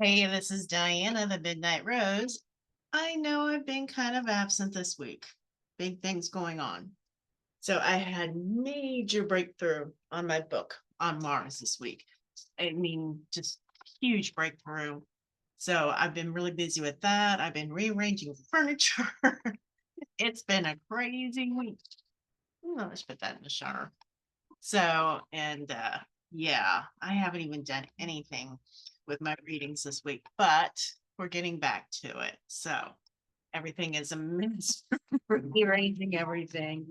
Hey, this is Diana, the Midnight Rose. I know I've been kind of absent this week. Big things going on. So I had major breakthrough on my book on Mars this week. I mean, just huge breakthrough. So I've been really busy with that. I've been rearranging furniture. It's been a crazy week. Oh, let's put that in the shower. So, yeah, I haven't even done anything with my readings this week, but we're getting back to it. So everything is a mess, rearranging everything.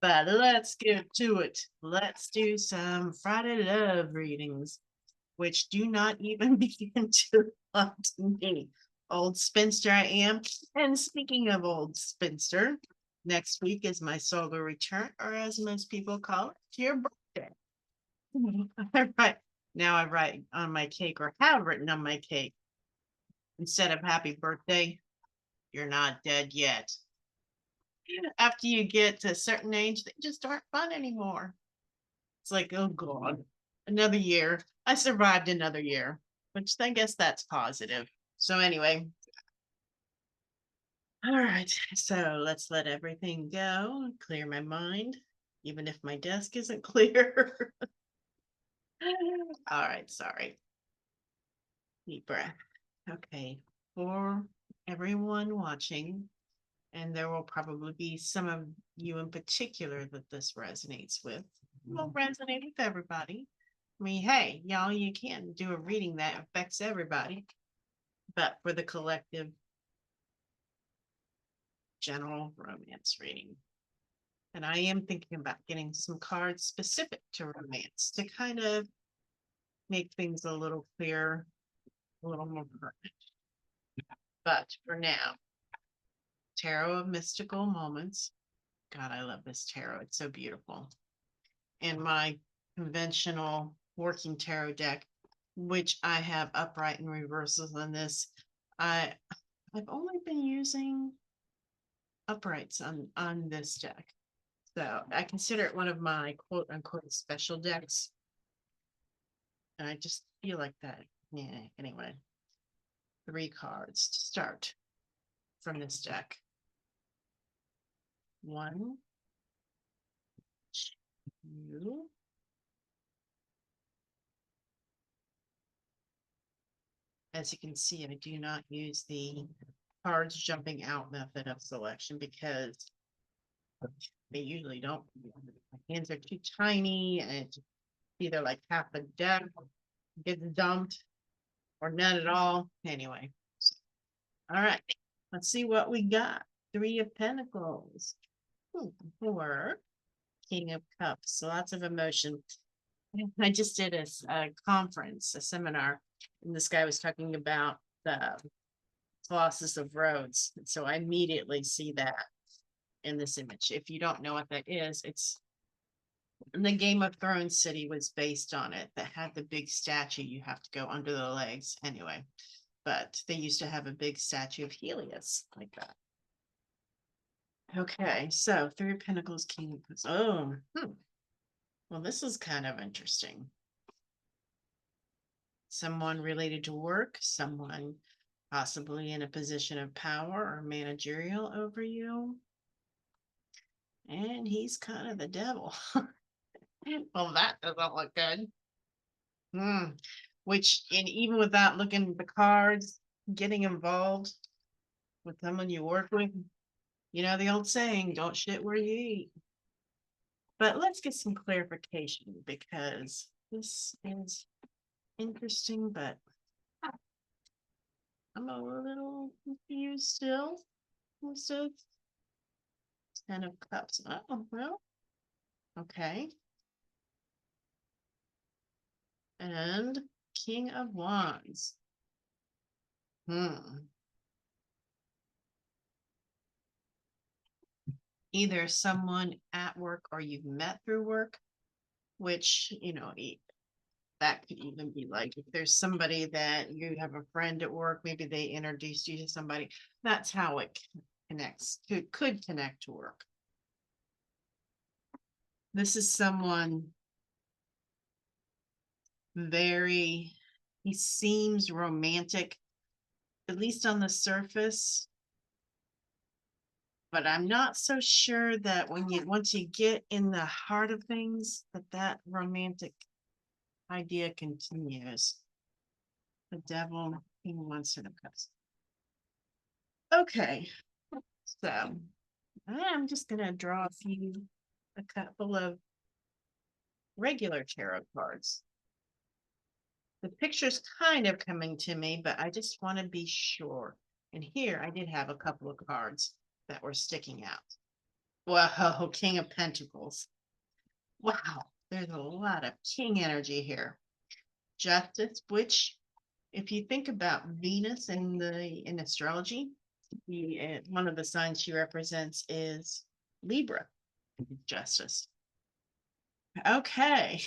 But let's get to it. Let's do some Friday love readings, which do not even begin to come to me. Old spinster I am. And speaking of old spinster, next week is my solar return, or as most people call it, your birthday. I write on my cake, or have written on my cake, instead of happy birthday, you're not dead yet. After you get to a certain age, they just aren't fun anymore. It's like, oh God, another year. I survived another year, which I guess that's positive. So anyway, all right. So let's let everything go, clear my mind, even if my desk isn't clear. All right, sorry. Deep breath. Okay, for everyone watching, and there will probably be some of you in particular that this resonates with. It won't resonate with everybody. I mean, hey, y'all, you can't do a reading that affects everybody, but for the collective general romance reading. And I am thinking about getting some cards specific to romance to kind of make things a little clearer, a little more pertinent. But for now, Tarot of Mystical Moments. God, I love this tarot. It's so beautiful. And my conventional working tarot deck, which I have upright and reversals on this, I I've only been using uprights on this deck. So I consider it one of my quote unquote special decks. And I just feel like that. Yeah, anyway. 3 cards to start from this deck. 1, 2. As you can see, I do not use the cards jumping out method of selection because they usually don't. My hands are too tiny, and it's either like half a deck gets dumped or none at all. Anyway, all right, let's see what we got. 3 of Pentacles. 4, King of Cups. So lots of emotion. I just did a conference, a seminar, and this guy was talking about the Colossus of Rhodes. So I immediately see that in this image. If you don't know what that is, it's the Game of Thrones city was based on it, that had the big statue you have to go under the legs anyway. But they used to have a big statue of Helios like that. Okay, so 3 of Pentacles, King of Cups. Oh, well, this is kind of interesting. Someone related to work, someone possibly in a position of power or managerial over you. And he's kind of the devil. Well, that doesn't look good. Which, and even without looking at the cards, getting involved with someone you work with, you know the old saying, don't shit where you eat. But let's get some clarification because this is interesting, but I'm a little confused still. So 10 of Cups. Oh, well, okay. And King of Wands. Either someone at work or you've met through work, which, you know, that could even be like if there's somebody that you have a friend at work, maybe they introduced you to somebody. That's how it connects, could connect to work. This is someone very He seems romantic, at least on the surface. But I'm not so sure that once you get in the heart of things, that romantic idea continues. The devil, he wants to cups. Okay, so I'm just gonna draw a couple of regular tarot cards. The picture's kind of coming to me, but I just want to be sure. And here I did have a couple of cards that were sticking out. Whoa, King of Pentacles. Wow, there's a lot of king energy here. Justice, which, if you think about Venus in astrology, one of the signs she represents is Libra, justice. Okay.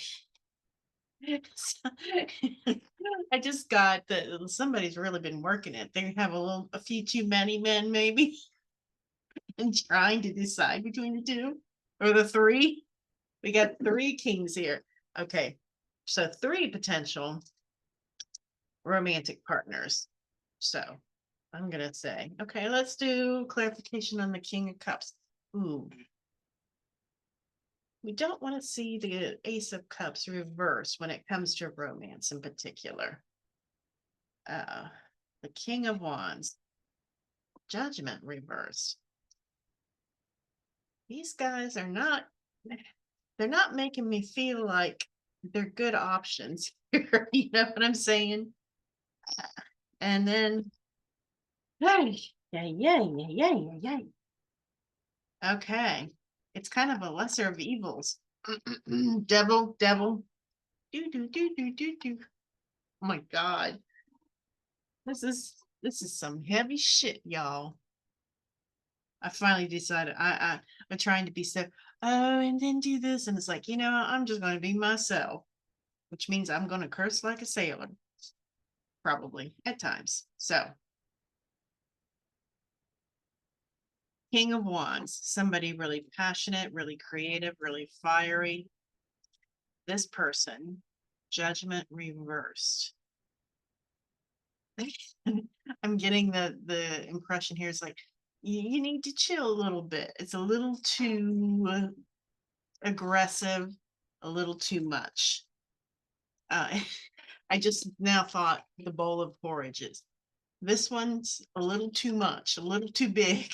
I just got that somebody's really been working it. They have a few too many men, maybe, and trying to decide between the two or the three. We got three kings here. Okay, so three potential romantic partners. So I'm gonna say, okay, let's do clarification on the King of Cups. Ooh, we don't want to see the Ace of Cups reverse when it comes to romance in particular. The King of Wands, Judgment reversed. These guys are not, they're not making me feel like they're good options here. You know what I'm saying? And then, hey, yeah. Okay. It's kind of a lesser of evils. Devil. Do. Oh my God. This is some heavy shit, y'all. I finally decided I'm trying to be so, oh, and then do this. And it's like, I'm just going to be myself, which means I'm going to curse like a sailor, probably at times. So, King of Wands, somebody really passionate, really creative, really fiery. This person, Judgment reversed. I'm getting the impression here is like, you need to chill a little bit. It's a little too aggressive, a little too much. I just now thought the bowl of porridges. This one's a little too much, a little too big.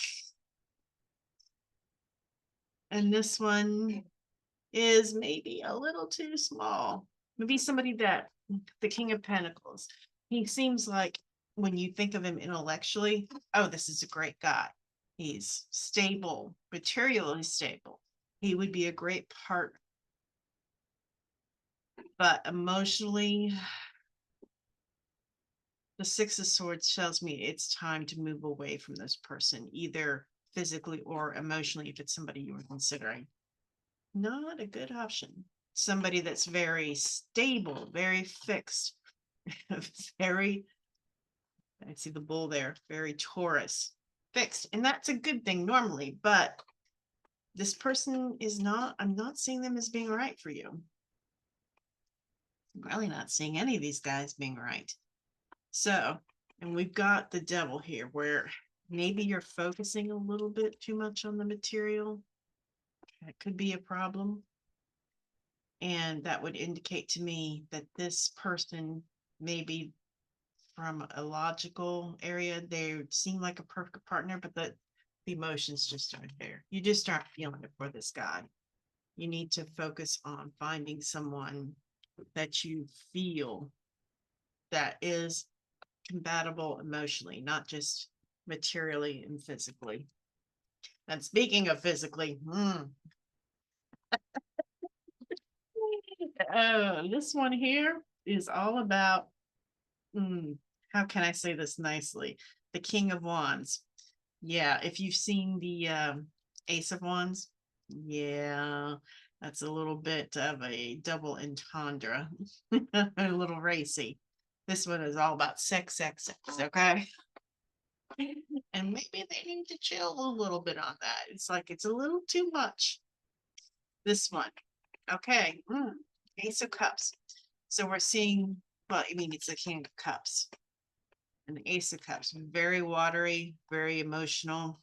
And this one is maybe a little too small. Maybe somebody that, the King of Pentacles, he seems like when you think of him intellectually, oh, this is a great guy. He's stable, materially stable. He would be a great partner. But emotionally, the Six of Swords tells me it's time to move away from this person, either physically or emotionally, if it's somebody you were considering. Not a good option. Somebody that's very stable, very fixed, very, I see the bull there, very Taurus, fixed. And that's a good thing normally, but this person is not, I'm not seeing them as being right for you. I'm really not seeing any of these guys being right. So, and we've got the devil here where maybe you're focusing a little bit too much on the material. That could be a problem. And that would indicate to me that this person, maybe from a logical area, they seem like a perfect partner, but the emotions just aren't there. You just aren't feeling it for this guy. You need to focus on finding someone that you feel that is compatible emotionally, not just materially and physically. And speaking of physically, this one here is all about, how can I say this nicely? The King of Wands. Yeah, if you've seen the Ace of Wands, yeah, that's a little bit of a double entendre, a little racy. This one is all about sex, okay? And maybe they need to chill a little bit on that. It's like it's a little too much. This one, okay, Ace of Cups. So we're seeing Well, I mean, it's the King of Cups and the Ace of Cups. Very watery, very emotional.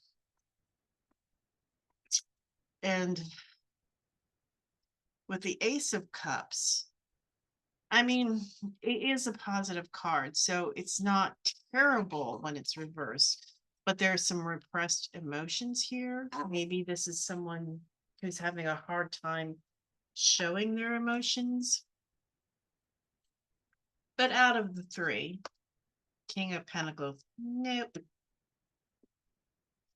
And with the Ace of Cups, I mean, it is a positive card, so it's not terrible when it's reversed, but there's some repressed emotions here. Maybe this is someone who's having a hard time showing their emotions. But out of the three, King of Pentacles, nope.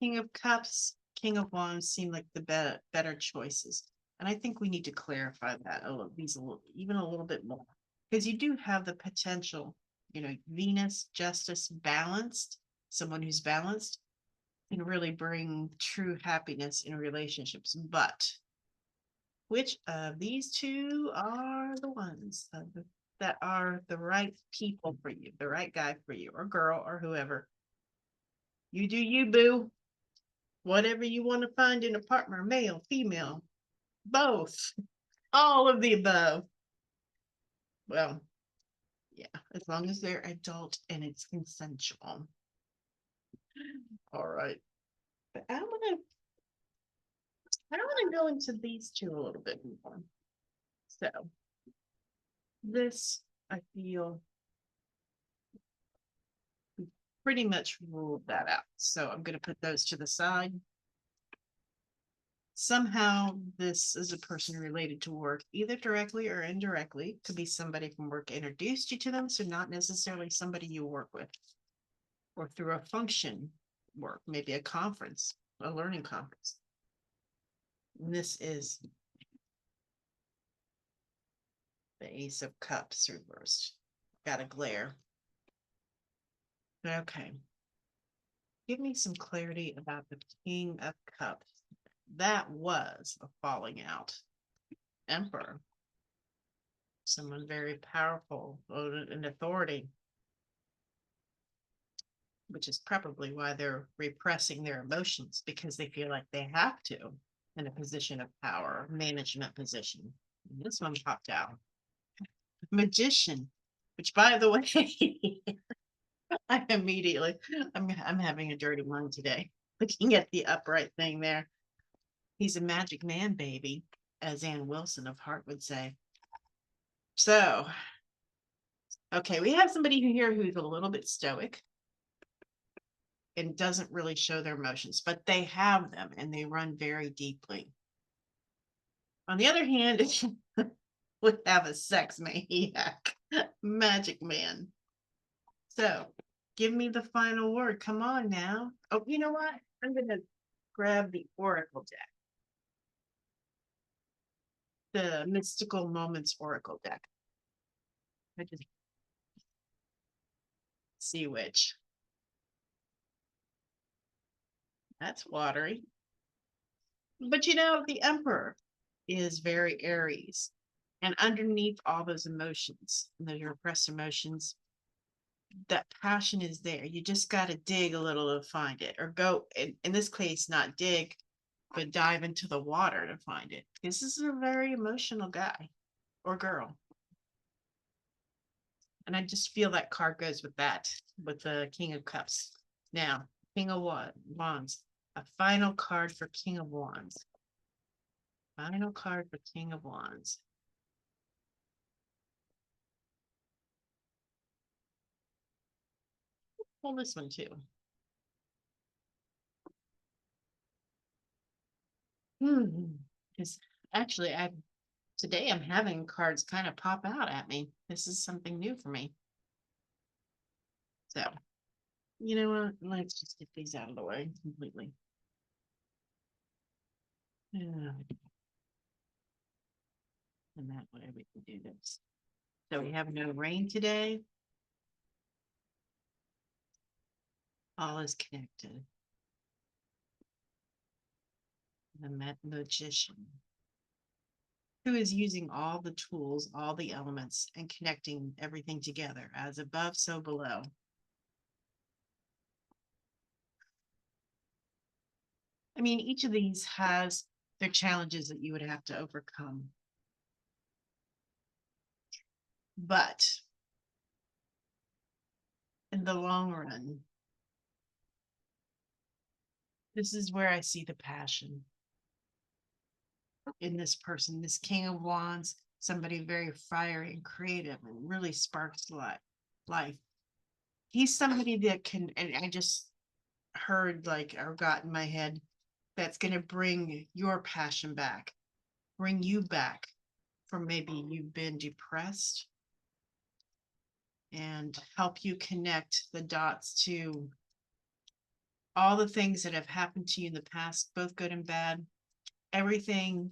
King of Cups, King of Wands seem like the better choices. And I think we need to clarify that even a little bit more. Because you do have the potential, Venus, justice, balanced, someone who's balanced can really bring true happiness in relationships. But which of these two are the ones that are the right people for you, the right guy for you, or girl, or whoever? You do you, boo. Whatever you want to find in a partner, male, female, both, all of the above. Well, yeah, as long as they're adult and it's consensual. All right. But I want to go into these two a little bit more. So this, I feel, pretty much ruled that out. So I'm going to put those to the side. Somehow this is a person related to work, either directly or indirectly. Could be somebody from work introduced you to them, so not necessarily somebody you work with, or through a function work, maybe a conference, a learning conference. And this is the Ace of Cups reversed. Got a glare. Okay. Give me some clarity about the King of Cups. That was a falling out. Emperor. Someone very powerful, in authority, which is probably why they're repressing their emotions, because they feel like they have to in a position of power, management position. And this one popped out. Magician, which, by the way, I'm having a dirty one today. Looking at the upright thing there. He's a magic man, baby, as Ann Wilson of Heart would say. So, okay, we have somebody here who's a little bit stoic and doesn't really show their emotions, but they have them and they run very deeply. On the other hand, we have a sex maniac, magic man. So give me the final word. Come on now. Oh, you know what? I'm going to grab the Oracle deck, the Mystical Moments Oracle deck. I just see which. That's watery. But the Emperor is very Aries. And underneath all those emotions, those repressed emotions, that passion is there. You just got to dig a little to find it, or go, in this case, not dig, but dive into the water to find it. This is a very emotional guy or girl. And I just feel that card goes with that, with the King of Cups. Now, King of Wands, a final card for King of Wands. Final card for King of Wands. Pull this one too. Because actually, today I'm having cards kind of pop out at me. This is something new for me. So, you know what? Let's just get these out of the way completely. Yeah. And that way we can do this. So we have no rain today. All is connected. The magician, who is using all the tools, all the elements, and connecting everything together, as above, so below. I mean, each of these has their challenges that you would have to overcome. But in the long run, this is where I see the passion in this person, this King of Wands, somebody very fiery and creative and really sparks life. He's somebody that can, and I just heard like, or got in my head, that's going to bring your passion back, bring you back from maybe you've been depressed, and help you connect the dots to all the things that have happened to you in the past, both good and bad. Everything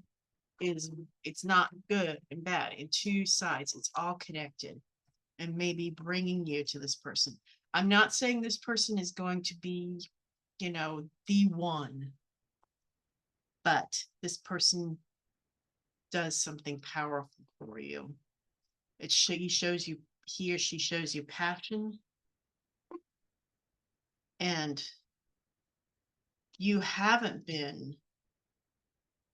is, it's not good and bad in two sides, it's all connected, and maybe bringing you to this person. I'm not saying this person is going to be, the one, but this person does something powerful for you. He or she shows you passion, and you haven't been,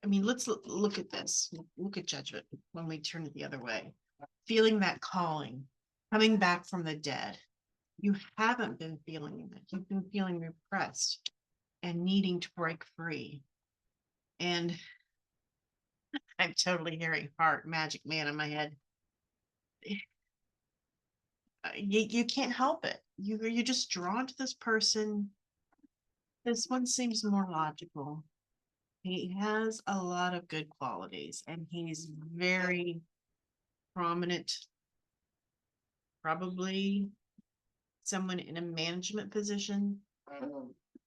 I mean, let's look at this. Look at judgment when we turn it the other way. Feeling that calling, coming back from the dead. You haven't been feeling it. You've been feeling repressed and needing to break free. And I'm totally hearing heart magic man in my head. You can't help it. You're just drawn to this person. This one seems more logical. He has a lot of good qualities, and he's very prominent, probably someone in a management position,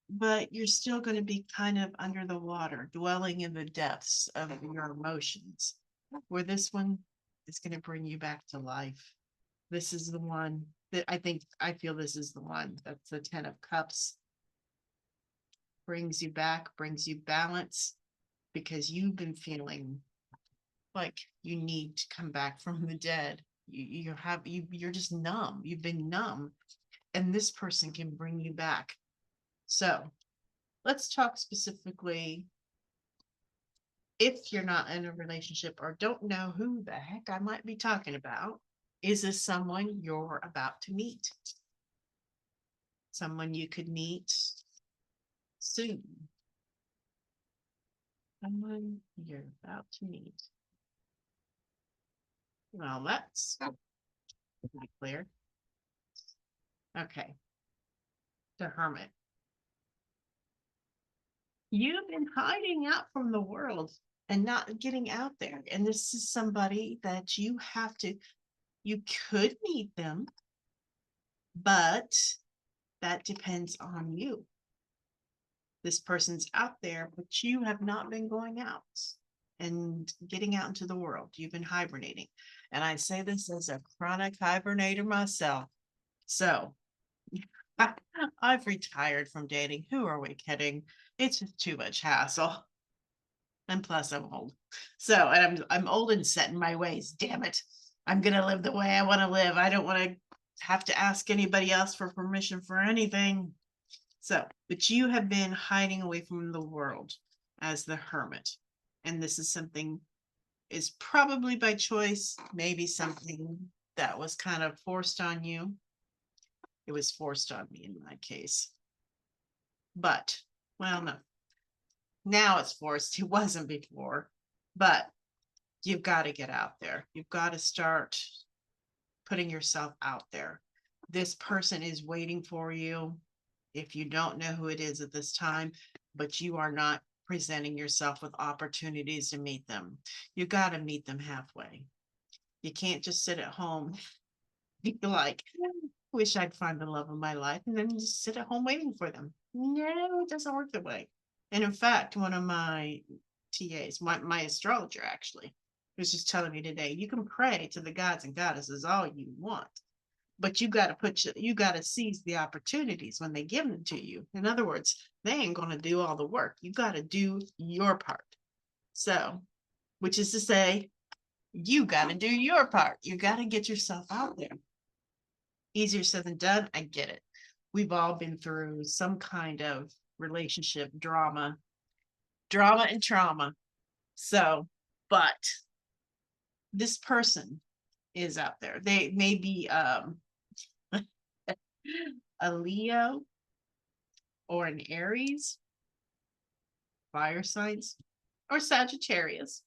but you're still going to be kind of under the water, dwelling in the depths of your emotions, where this one is going to bring you back to life. This is the one that I feel this is the one. That's the 10 of Cups. Brings you back, brings you balance, because you've been feeling like you need to come back from the dead. You're just numb. You've been numb, and this person can bring you back. So let's talk specifically, if you're not in a relationship or don't know who the heck I might be talking about. Is this someone you're about to meet? Someone you could meet soon? Someone you're about to meet. Well, that's pretty clear. Okay. The Hermit. You've been hiding out from the world and not getting out there. And this is somebody that you could meet them, but that depends on you. This person's out there, but you have not been going out and getting out into the world. You've been hibernating. And I say this as a chronic hibernator myself. So I've retired from dating. Who are we kidding? It's just too much hassle. And plus I'm old. So, and I'm old and set in my ways. Damn it. I'm going to live the way I want to live. I don't want to have to ask anybody else for permission for anything. So, but you have been hiding away from the world as the Hermit. And this is something, is probably by choice, maybe something that was kind of forced on you. It was forced on me in my case. But, well, no. Now it's forced. It wasn't before. But you've got to get out there. You've got to start putting yourself out there. This person is waiting for you. If you don't know who it is at this time, but you are not presenting yourself with opportunities to meet them, you got to meet them halfway. You can't just sit at home, be like, wish I'd find the love of my life, and then just sit at home waiting for them. No, it doesn't work that way. And in fact, one of my TAs, my astrologer actually, was just telling me today, you can pray to the gods and goddesses all you want, but you got to seize the opportunities when they give them to you. In other words, they ain't going to do all the work. You got to do your part. So, which is to say, you got to do your part. You got to get yourself out there. Easier said than done. I get it. We've all been through some kind of relationship drama and trauma. So, but this person is out there. They may be a Leo or an Aries, fire signs, or Sagittarius.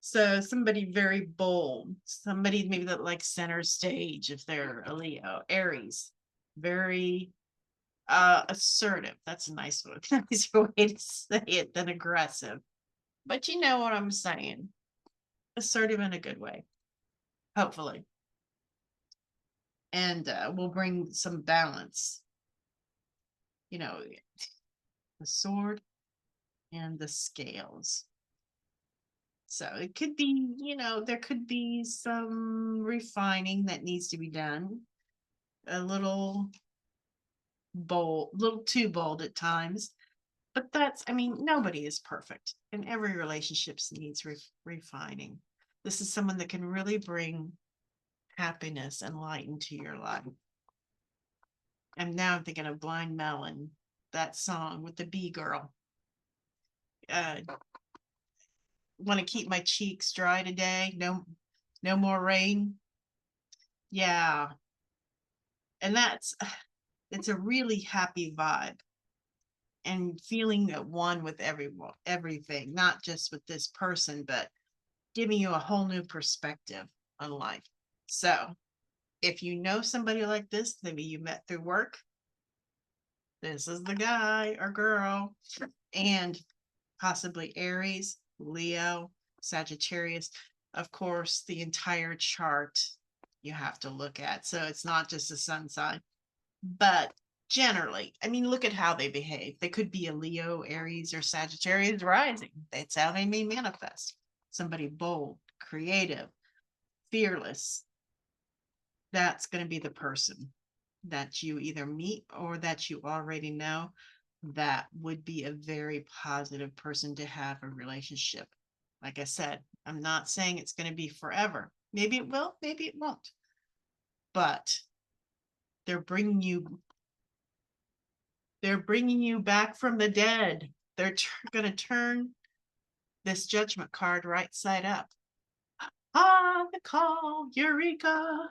So somebody very bold, somebody maybe that likes center stage if they're a Leo. Aries, very assertive. That's a nice one. Nicer way to say it than aggressive. But you know what I'm saying. Assertive in a good way, hopefully. And will bring some balance. You know, the sword and the scales. So it could be, there could be some refining that needs to be done. A little bold, a little too bold at times. But nobody is perfect, and every relationship needs refining. This is someone that can really bring happiness and light into your life. And now I'm thinking of Blind Melon, that song with the bee girl. Want to keep my cheeks dry today? No more rain. Yeah. And it's a really happy vibe and feeling at one with everything, not just with this person, but giving you a whole new perspective on life. So if you know somebody like this, maybe you met through work, this is the guy or girl. And possibly Aries, Leo, Sagittarius. Of course, the entire chart you have to look at. So it's not just a sun sign, but generally, look at how they behave. They could be a Leo, Aries, or Sagittarius rising. That's how they may manifest. Somebody bold, creative, fearless. That's going to be the person that you either meet or that you already know. That would be a very positive person to have a relationship. Like I said, I'm not saying it's going to be forever. Maybe it will, maybe it won't. But they're bringing you back from the dead. They're going to turn this judgment card right side up. Ah, the call, Eureka.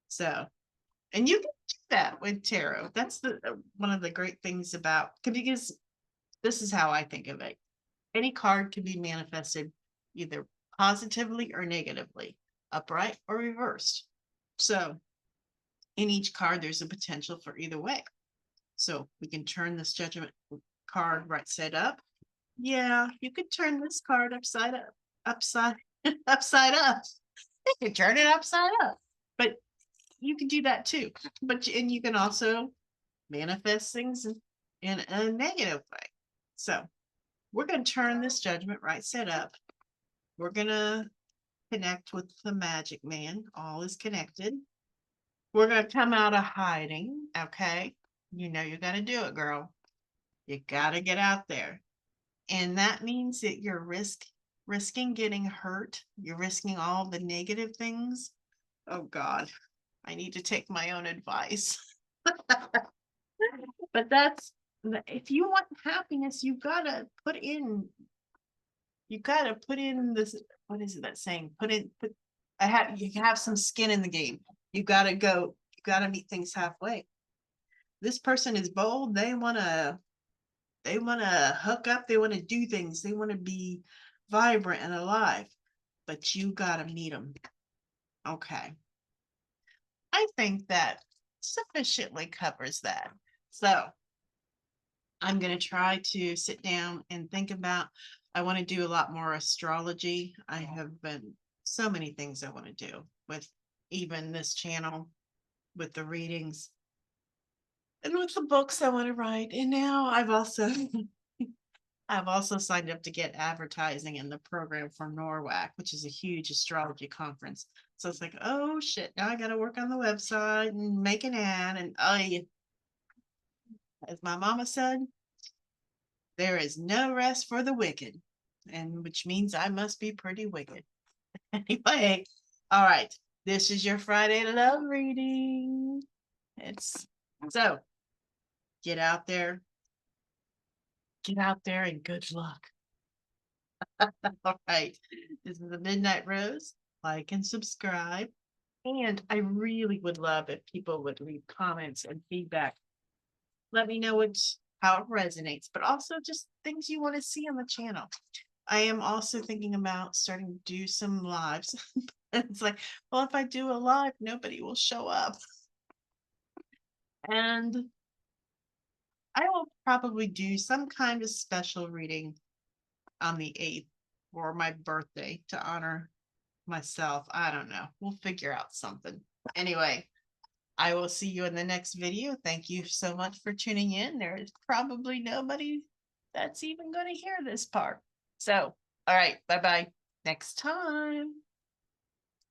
So, and you can do that with tarot. That's one of the great things about, because this is how I think of it. Any card can be manifested either positively or negatively, upright or reversed. So in each card, there's a potential for either way. So we can turn this judgment card right side up. Yeah, you could turn this card upside up, upside up. You can turn it upside up, but you can do that too. And you can also manifest things in a negative way. So we're going to turn this judgment right side up. We're going to connect with the magic man. All is connected. We're going to come out of hiding. Okay. You know, you got to do it, girl. You got to get out there. And that means that you're risking getting hurt. You're risking all the negative things. Oh God, I need to take my own advice. But if you want happiness, you gotta put in this. What is it that saying? You have some skin in the game. You gotta meet things halfway. This person is bold. They wanna hook up. They want to do things. They want to be vibrant and alive, but you gotta meet them. Okay. I think that sufficiently covers that. So I'm going to try to sit down and think about, I want to do a lot more astrology. I have been so many things I want to do with even this channel, with the readings, and with the books I want to write. And now I've also signed up to get advertising in the program for NORWAC, which is a huge astrology conference. So it's like, oh shit, now I got to work on the website and make an ad. And as my mama said, there is no rest for the wicked, and which means I must be pretty wicked. Anyway, all right. This is your Friday love reading. So get out there and good luck. All right. This is the Midnight Rose. Like and subscribe. And I really would love if people would leave comments and feedback. Let me know how it resonates, but also just things you want to see on the channel. I am also thinking about starting to do some lives. It's like, well, if I do a live, nobody will show up. And I will probably do some kind of special reading on the 8th or my birthday to honor myself. I don't know. We'll figure out something. Anyway, I will see you in the next video. Thank you so much for tuning in. There is probably nobody that's even going to hear this part. So, all right, bye-bye. Next time.